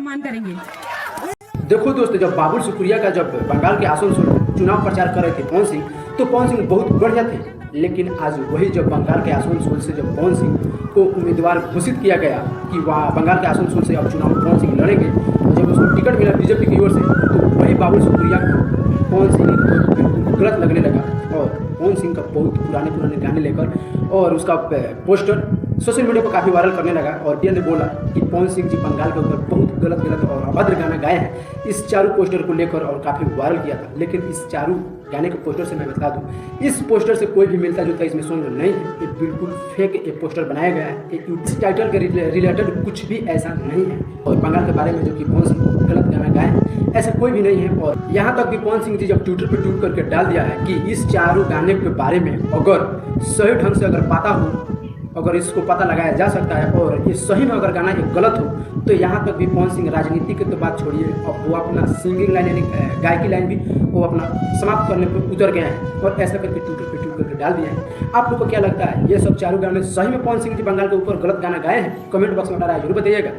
सम्मान करेंगे। देखो दोस्तों, जब बाबुल सुप्रिया का जब बंगाल के आसनसोल चुनाव प्रचार कर रहे थे पवन सिंह, तो पवन सिंह बहुत बढ़िया थे। लेकिन आज वही जब बंगाल के आसनसोल से जब पवन सिंह को उम्मीदवार घोषित किया गया कि वह बंगाल के आसनसोल से अब चुनाव पवन सिंह लड़ेंगे, और जब उसको टिकट मिला बीजेपी की ओर से, तो वही बाबुल सुप्रिया को पवन सिंह बिल्कुल गलत लगने लगा और पवन सिंह का बहुत पुराने गाने लेकर और उसका पोस्टर सोशल मीडिया पर काफ़ी वायरल करने लगा। और डीएन ने बोला कि पवन सिंह जी बंगाल के ऊपर बहुत गलत और अभद्र गाना गाए हैं। इस चारू पोस्टर को लेकर और काफ़ी वायरल किया था। लेकिन इस चारू गाने के पोस्टर से मैं बता दूं, इस पोस्टर से कोई भी मिलता जुलता इसमें सॉन्ग नहीं है। ये बिल्कुल फेक एक पोस्टर बनाया गया है। इस टाइटल के रिलेटेड कुछ भी ऐसा नहीं है। और बंगाल के बारे में जो कि पवन सिंह गलत गाना गाए हैं, ऐसा कोई भी नहीं है। और यहाँ तक कि पवन सिंह जी जब ट्विटर पर ट्वीट करके डाल दिया है कि इस चारू गाने के बारे में अगर सही ढंग से अगर पता हो, अगर इसको पता लगाया जा सकता है और ये सही में अगर गाना ये गलत हो, तो यहाँ तक भी पवन सिंह राजनीति की तो बात छोड़िए, अब वो अपना सिंगिंग लाइन यानी गायकी लाइन भी वो अपना समाप्त करने पर उतर गए हैं और ऐसा करके ट्विटर पे ट्वीट करके डाल दिया है। आप लोग को क्या लगता है, ये सब चारों गाने सही में पवन सिंह जी बंगाल के ऊपर गलत गाना गाए हैं? कमेंट बॉक्स में जरूर बताइएगा।